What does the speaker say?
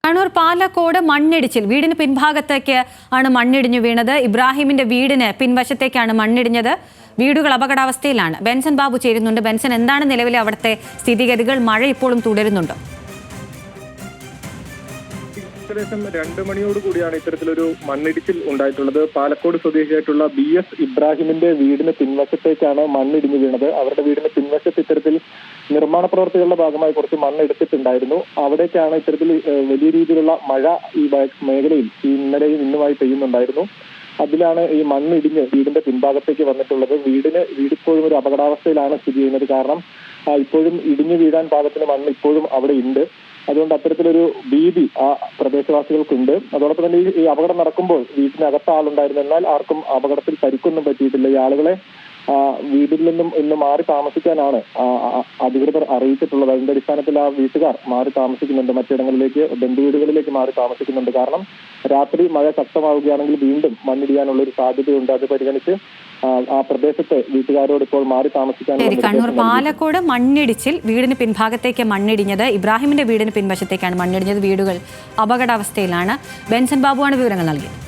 കണ്ണൂർ പാലക്കോട് മണ്ണിടിച്ചിൽ വീടിന് പിൻഭാഗത്തേക്ക് ആണ് മണ്ണിടിഞ്ഞു വീണത്. ഇബ്രാഹിമിന്റെ വീടിന് പിൻവശത്തേക്കാണ് മണ്ണിടിഞ്ഞത്. വീടുകൾ അപകടാവസ്ഥയിലാണ്. ബെൻസൺ ബാബു ചേരുന്നുണ്ട്. ബെൻസൺ, എന്താണ് നിലവിലെ അവിടുത്തെ സ്ഥിതിഗതികൾ? മഴ ഇപ്പോഴും തുടരുന്നുണ്ടോ? ഏകദേശം 2 മണിയോട് കൂടിയാണ് ഇത്തരത്തിലൊരു മണ്ണിടിച്ചിൽ ഉണ്ടായിട്ടുള്ളത്. പാലക്കോട് സ്വദേശിയായിട്ടുള്ള BS ഇബ്രാഹിമിന്റെ വീടിന് പിൻവശത്തേക്കാണ് മണ്ണിടിഞ്ഞു വീണത്. അവരുടെ വീടിന് പിൻവശത്ത് ഇത്തരത്തിൽ നിർമ്മാണ പ്രവർത്തികളുടെ ഭാഗമായി കുറച്ച് മണ്ണെടുത്തിട്ടുണ്ടായിരുന്നു. അവിടേക്കാണ് ഇത്തരത്തിൽ വലിയ രീതിയിലുള്ള മഴ ഈ മേഖലയിൽ ഇന്നലെയും ഇന്നുമായി പെയ്യുന്നുണ്ടായിരുന്നു. അതിലാണ് ഈ മണ്ണിടിഞ്ഞ് വീടിന്റെ പിൻഭാഗത്തേക്ക് വന്നിട്ടുള്ളത്. വീടിപ്പോഴും ഒരു അപകടാവസ്ഥയിലാണ് സ്ഥിതി ചെയ്യുന്നത്. കാരണം ഇപ്പോഴും ഇടിഞ്ഞു വീഴാൻ പാകത്തിന് മണ്ണ് ഇപ്പോഴും അവിടെ ഉണ്ട്. അതുകൊണ്ട് അത്തരത്തിലൊരു ഭീതി ആ പ്രദേശവാസികൾക്കുണ്ട്. അതോടൊപ്പം തന്നെ ഈ അപകടം നടക്കുമ്പോൾ വീട്ടിനകത്ത് ആളുണ്ടായിരുന്നു. എന്നാൽ ആർക്കും അപകടത്തിൽ പരിക്കൊന്നും പറ്റിയിട്ടില്ല. ഈ ആളുകളെ വീട്ടിൽ നിന്നും ഇന്ന് മാറി താമസിക്കാനാണ് അധികൃതർ അറിയിച്ചിട്ടുള്ളത്. അതിന്റെ അടിസ്ഥാനത്തിൽ ആ വീട്ടുകാർ മാറി താമസിക്കുന്നുണ്ട്. മറ്റിടങ്ങളിലേക്ക്, ബന്ധുവീടുകളിലേക്ക് മാറി താമസിക്കുന്നുണ്ട്. കാരണം രാത്രി മഴ ശക്തമാവുകയാണെങ്കിൽ വീണ്ടും മണ്ണിടിയാനുള്ള ഒരു സാധ്യതയുണ്ട്. അത് പരിഗണിച്ച് ആ പ്രദേശത്ത് വീട്ടുകാരോട് ഇപ്പോൾ മാറി താമസിക്കാൻ. കണ്ണൂർ പാലക്കോട് മണ്ണിടിച്ചിൽ വീടിന് പിൻഭാഗത്തേക്ക് മണ്ണിടിഞ്ഞത്. ഇബ്രാഹിമിന്റെ വീടിന് പിൻവശത്തേക്കാണ് മണ്ണിടിഞ്ഞത്. വീടുകൾ അപകടാവസ്ഥയിലാണ്. ബെൻസൺ ബാബുവാണ് വിവരങ്ങൾ നൽകിയത്.